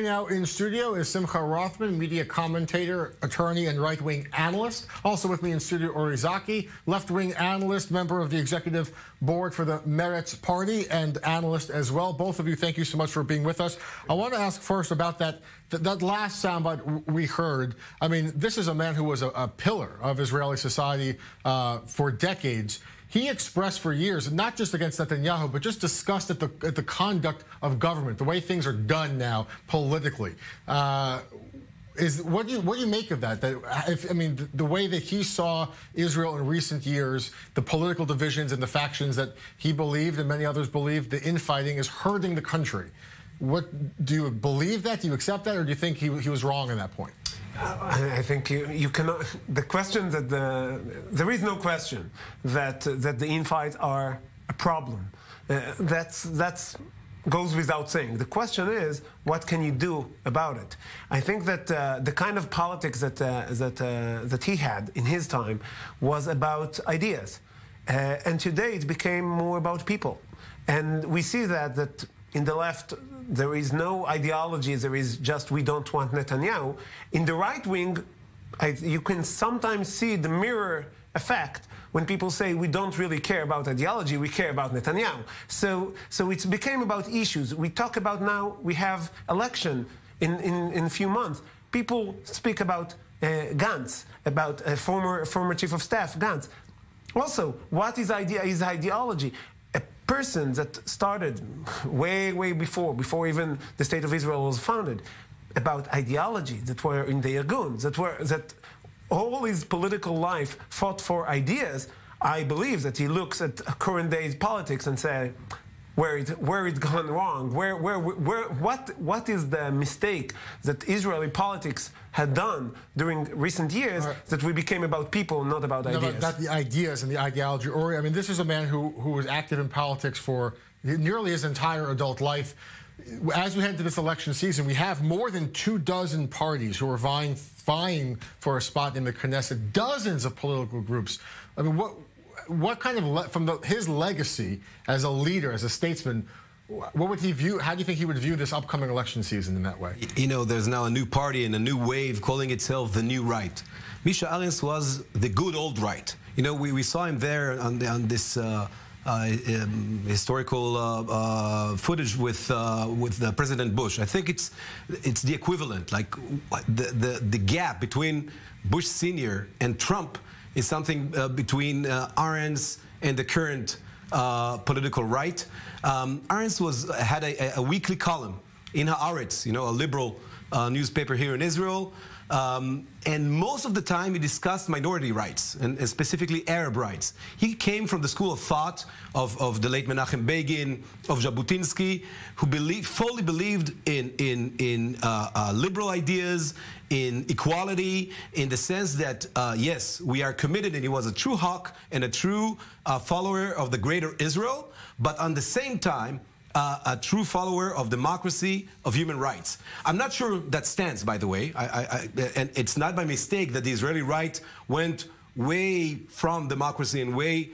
Now in studio is Simcha Rothman, media commentator, attorney, and right-wing analyst. Also with me in studio, Uri Zaki, left-wing analyst, member of the executive board for the Meretz party, and analyst as well. Both of you, thank you so much for being with us. I want to ask first about that last soundbite we heard. I mean, this is a man who was a pillar of Israeli society for decades. He expressed for years, not just against Netanyahu, but just disgust at the conduct of government, the way things are done now politically. What do you make of that? The way that he saw Israel in recent years, the political divisions and the factions that he believed and many others believed, the infighting is hurting the country. Do you believe that? Do you accept that, or do you think he was wrong in that point? I think you cannot. The question that there is no question that the infights are a problem. That's goes without saying. The question is, what can you do about it? I think that the kind of politics that he had in his time was about ideas, and today it became more about people. And we see that in the left, there is no ideology, there is just we don't want Netanyahu. In the right wing, you can sometimes see the mirror effect when people say we don't really care about ideology, we care about Netanyahu. So it became about issues. We talk about now, we have election in a few months. People speak about Gantz, about former chief of staff, Gantz. Also, what is ideology? Person that started way before even the state of Israel was founded, about ideology that were in the Irgun, that all his political life fought for ideas. I believe that he looks at current day's politics and say, where it's gone wrong, what is the mistake that Israeli politics had done during recent years, that we became about people, not about ideas. Not the ideas and the ideology. Uri, I mean, this is a man who was active in politics for nearly his entire adult life. As we head into this election season, we have more than 24 parties who are vying for a spot in the Knesset, dozens of political groups. I mean, what kind of, his legacy as a leader, as a statesman, what would he view? How do you think he would view this upcoming election season in that way? You know, there's now a new party and a new wave calling itself the New Right. Arens was the good old right. You know, we saw him there on this historical footage with President Bush. I think it's the equivalent. Like the gap between Bush Sr. and Trump is something between Arens and the current political right. Arens had a weekly column in Arens, you know, a liberal newspaper here in Israel. And most of the time he discussed minority rights, and specifically Arab rights. He came from the school of thought of the late Menachem Begin, of Jabotinsky, who fully believed in liberal ideas, in equality, in the sense that, yes, we are committed, and he was a true hawk and a true follower of the greater Israel, but on the same time, a true follower of democracy, of human rights. I'm not sure that stands, by the way, and it's not by mistake that the Israeli right went way from democracy and way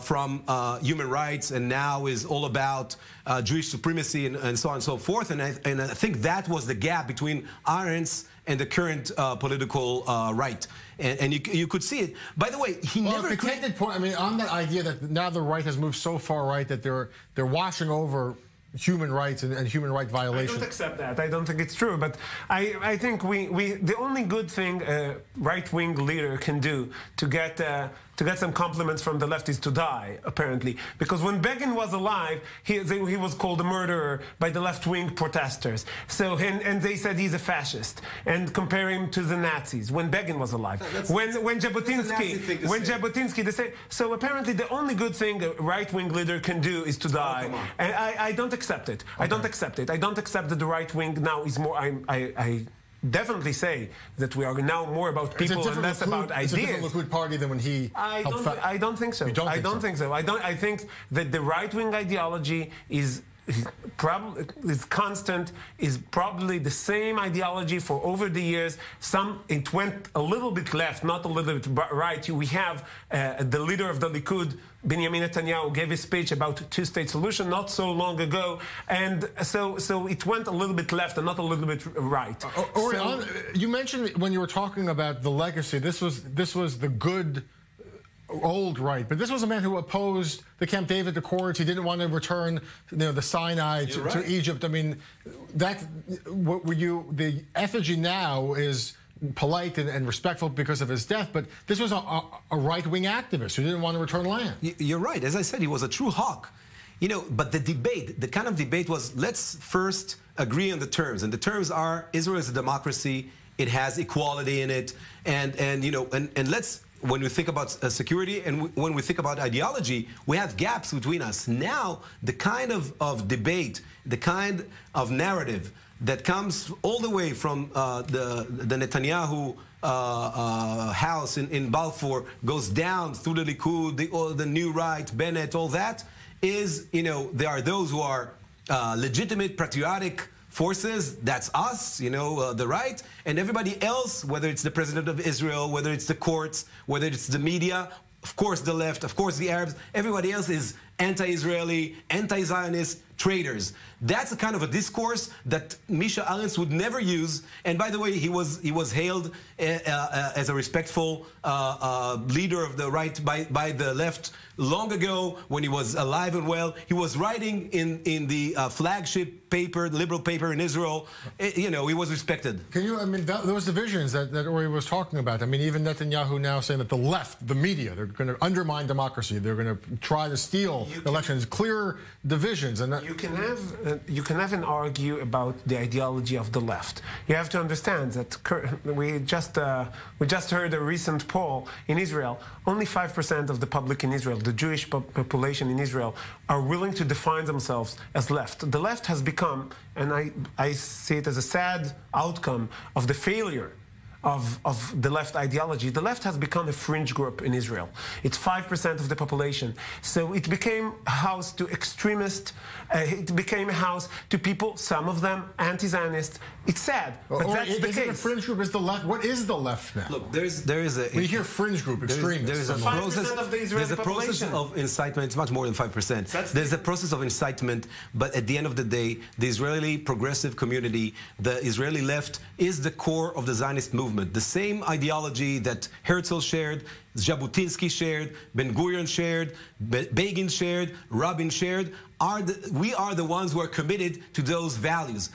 from human rights, and now is all about Jewish supremacy and so on and so forth. And I think that was the gap between Arens and the current political right. And you could see it. By the way, he never created point. I mean, on that idea that now the right has moved so far right that they're washing over human rights and human right violations. I don't accept that. I don't think it's true. But I think the only good thing a right-wing leader can do to get some compliments from the left is to die, apparently. Because when Begin was alive, he was called a murderer by the left-wing protesters. So and they said he's a fascist and compare him to the Nazis when Begin was alive. When Jabotinsky, they say. So apparently the only good thing a right-wing leader can do is to die. And I don't accept it. Okay. I don't accept it. I don't accept that the right-wing now is more. I definitely say that we are now more about people and less about ideas. It's a different Likud party than when he I don't think so. I don't think so. I think that the right-wing ideology is constant, is probably the same ideology for over the years. It went a little bit left, not a little bit right. We have the leader of the Likud Benjamin Netanyahu gave his speech about two-state solution not so long ago, and so it went a little bit left and not a little bit right. You mentioned when you were talking about the legacy, this was the good old right, but this was a man who opposed the Camp David Accords. He didn't want to return, the Sinai to Egypt. I mean, the effigy now is polite and respectful because of his death, but this was a right-wing activist who didn't want to return land. You're right. As I said, he was a true hawk. But the kind of debate was, let's first agree on the terms. And the terms are, Israel is a democracy, it has equality in it, and let's, when we think about security and when we think about ideology, we have gaps between us. Now, the kind of debate, the kind of narrative that comes all the way from the Netanyahu house in Balfour, goes down through the Likud, the New Right, Bennett, all that, is, there are those who are legitimate, patriotic forces, that's us, the right, and everybody else, whether it's the president of Israel, whether it's the courts, whether it's the media, of course the left, of course the Arabs, everybody else is anti-Israeli, anti-Zionist traitors. That's a kind of a discourse that Moshe Arens would never use. And by the way, he was hailed as a respectful leader of the right by the left long ago when he was alive and well. He was writing in the flagship paper, the liberal paper in Israel. He was respected. Those divisions that Uri was talking about. I mean, even Netanyahu now saying that the left, the media, they're going to undermine democracy. They're going to try to steal elections. Clear divisions. And you can have an argue about the ideology of the left. You have to understand that we just heard a recent poll in Israel. Only 5% of the public in Israel, the Jewish population in Israel, are willing to define themselves as left. The left has become, and I see it as a sad outcome of the failure of the left ideology. The left has become a fringe group in Israel. It's 5% of the population. So it became a house to extremists. It became a house to people, some of them anti-Zionist. It's sad, but that's the case. Is it a fringe group? Is the left? What is the left now? Look, there is a. We hear fringe group, extremists. There's a process of the Israeli population. Process of incitement. It's much more than 5%. There's a process of incitement, but at the end of the day, the Israeli progressive community, the Israeli left, is the core of the Zionist movement. The same ideology that Herzl shared, Jabotinsky shared, Ben-Gurion shared, Begin shared, Rabin shared. We are the ones who are committed to those values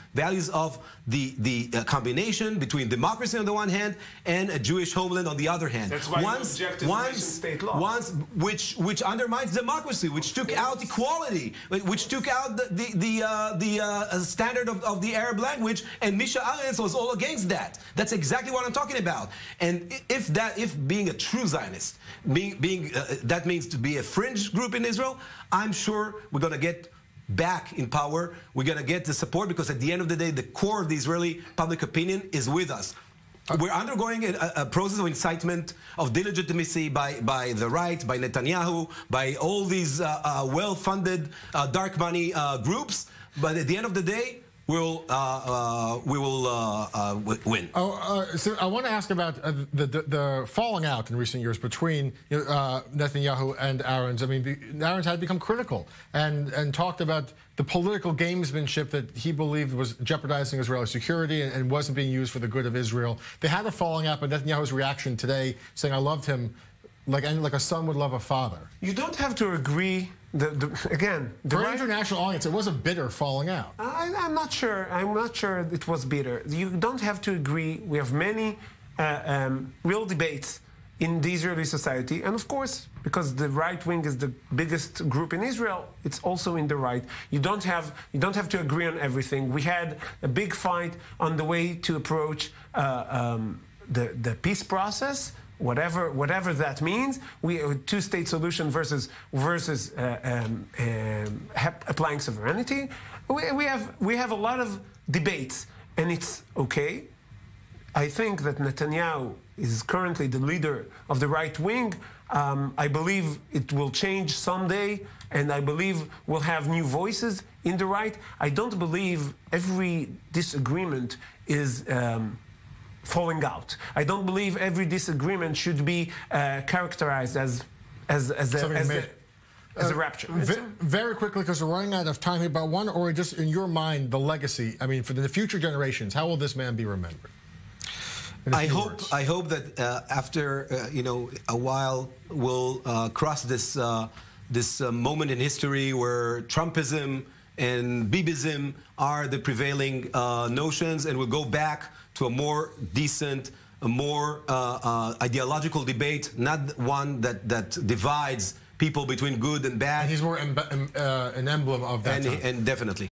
of the combination between democracy on the one hand and a Jewish homeland on the other hand. That's why you object to nation-state law. Which undermines democracy, which took out equality, which took out the standard of the Arab language, and Moshe Arens was all against that. That's exactly what I'm talking about. And if being a true Zionist, that means to be a fringe group in Israel, I'm sure we're going to get back in power. We're going to get the support because at the end of the day, the core of the Israeli public opinion is with us. We're undergoing a process of incitement, of delegitimacy by the right, by Netanyahu, by all these well-funded dark money groups. But at the end of the day, we will win. So I want to ask about the falling out in recent years between Netanyahu and Arens. I mean, Arens had become critical and talked about the political gamesmanship that he believed was jeopardizing Israeli security and wasn't being used for the good of Israel. They had a falling out, but Netanyahu's reaction today, saying, "I loved him like a son would love a father." You don't have to agree. Again, for an international audience, it was a bitter falling out. I'm not sure. I'm not sure it was bitter. You don't have to agree. We have many real debates in the Israeli society, and of course, because the right wing is the biggest group in Israel, it's also in the right. You don't have to agree on everything. We had a big fight on the way to approach the peace process. Whatever that means, two-state solution versus applying sovereignty. We have a lot of debates, and it's okay. I think that Netanyahu is currently the leader of the right wing. I believe it will change someday, and I believe we'll have new voices in the right. I don't believe every disagreement is falling out. I don't believe every disagreement should be characterized as as a rapture. Very quickly, because we're running out of time here, but one, or just in your mind, the legacy, I mean, for the future generations, how will this man be remembered? I hope that after a while we'll cross this moment in history where Trumpism and Bibism are the prevailing notions, and we'll go back to a more decent, a more ideological debate, not one that divides people between good and bad. And he's more an emblem of that time. And definitely.